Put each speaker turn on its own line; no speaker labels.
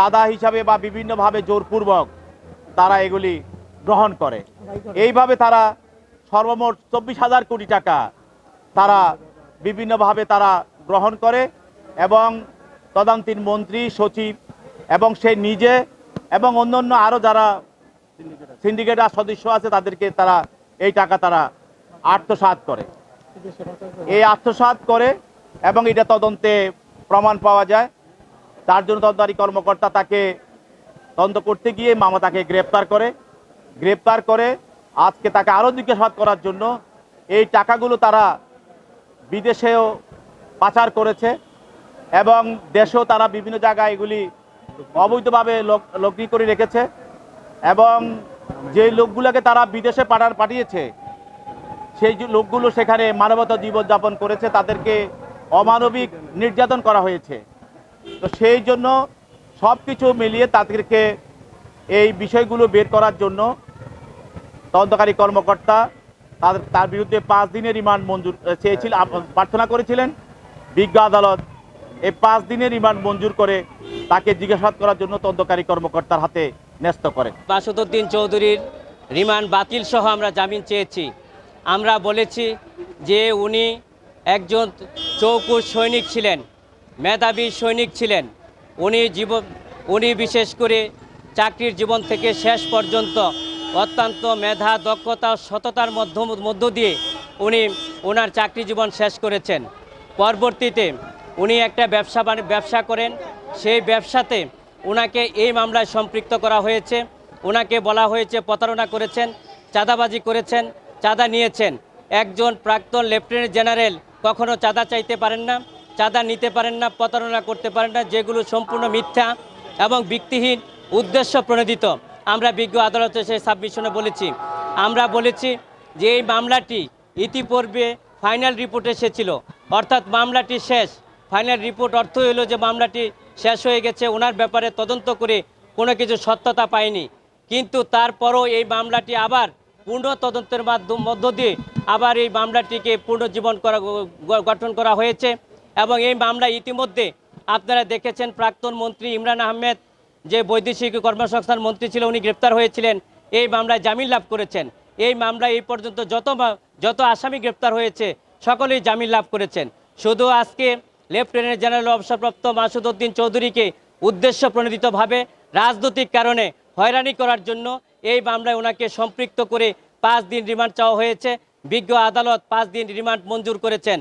চাঁদা হিসাবে বা বিভিন্নভাবে জোরপূর্বক তারা এগুলি গ্রহণ করে। এইভাবে তারা সর্বমোট 24,000 কোটি টাকা তারা বিভিন্নভাবে তারা গ্রহণ করে এবং তদন্তিন মন্ত্রী সচিব এবং সে নিজে এবং অন্যান্য আরও যারা সিন্ডিকেটের সদস্য আছে তাদেরকে তারা এই টাকা তারা আত্মসাৎ করে। এই আত্মসাৎ করে এবং এটা তদন্তে প্রমাণ পাওয়া যায়। তার জন্য তদন্তকারী কর্মকর্তা তাকে তদন্ত করতে গিয়ে মামা তাকে গ্রেপ্তার করে আজকে তাকে আরও জিজ্ঞাসাবাদ করার জন্য এই টাকাগুলো তারা বিদেশেও পাচার করেছে এবং দেশেও তারা বিভিন্ন জায়গায় এগুলি অবৈধভাবে লগ্নি করে রেখেছে এবং যে লোকগুলোকে তারা বিদেশে পাঠিয়েছে সেই লোকগুলো সেখানে মানবতা জীবনযাপন করেছে, তাদেরকে অমানবিক নির্যাতন করা হয়েছে। তো সেই জন্য সব কিছু মিলিয়ে তাদেরকে এই বিষয়গুলো বের করার জন্য তদন্তকারী কর্মকর্তা তার বিরুদ্ধে 5 দিনের রিমান্ড মঞ্জুর প্রার্থনা করেছিলেন। বিজ্ঞ আদালত এই 5 দিনের রিমান্ড মঞ্জুর করে তাকে জিজ্ঞাসাবাদ করার জন্য তদন্তকারী কর্মকর্তার হাতে ন্যস্ত করে।
মাসুদউদ্দিন চৌধুরীর রিমান্ড বাতিল সহ আমরা জামিন চেয়েছি। আমরা বলেছি যে উনি একজন চৌকুশ সৈনিক ছিলেন, মেধাবী সৈনিক ছিলেন। উনি বিশেষ করে চাকরির জীবন থেকে শেষ পর্যন্ত অত্যন্ত মেধা, দক্ষতা ও সততার মধ্য দিয়ে উনি ওনার চাকরি জীবন শেষ করেছেন। পরবর্তীতে উনি একটা ব্যবসা করেন, সেই ব্যবসাতে ওনাকে এই মামলায় সম্পৃক্ত করা হয়েছে। ওনাকে বলা হয়েছে প্রতারণা করেছেন, চাঁদাবাজি করেছেন, চাঁদা নিয়েছেন। একজন প্রাক্তন লেফটেন্যান্ট জেনারেল কখনো চাঁদা চাইতে পারেন না, চাঁদা নিতে পারেন না, প্রতারণা করতে পারেন না, যেগুলো সম্পূর্ণ মিথ্যা এবং ভিত্তিহীন, উদ্দেশ্য প্রণোদিত। আমরা বিজ্ঞ আদালতে সেই সাবমিশনে বলেছি। আমরা বলেছি যে এই মামলাটি ইতিপূর্বে ফাইনাল রিপোর্ট এসেছিল, অর্থাৎ মামলাটি শেষ। ফাইনাল রিপোর্ট অর্থ হলো যে মামলাটি শেষ হয়ে গেছে, ওনার ব্যাপারে তদন্ত করে কোনো কিছু সত্যতা পায়নি। কিন্তু তারপরও এই মামলাটি আবার পূর্ণ তদন্তের মধ্য দিয়ে আবার এই মামলাটিকে পুনর্জীবন গঠন করা হয়েছে এবং এই মামলা ইতিমধ্যে আপনারা দেখেছেন প্রাক্তন মন্ত্রী ইমরান আহমেদ, যে বৈদেশিক কর্মসংস্থান মন্ত্রী ছিল, উনি গ্রেপ্তার হয়েছিলেন, এই মামলায় জামিন লাভ করেছেন। এই মামলায় এই পর্যন্ত যত আসামি গ্রেপ্তার হয়েছে সকলেই জামিন লাভ করেছেন। শুধু আজকে লেফটেন্যান্ট জেনারেল অবসরপ্রাপ্ত মাসুদউদ্দিন চৌধুরীকে উদ্দেশ্য প্রণোদিতভাবে রাজনৈতিক কারণে হয়রানি করার জন্য এই মামলায় ওনাকে সম্পৃক্ত করে 5 দিন রিমান্ড চাওয়া হয়েছে। বিজ্ঞ আদালত 5 দিন রিমান্ড মঞ্জুর করেছেন।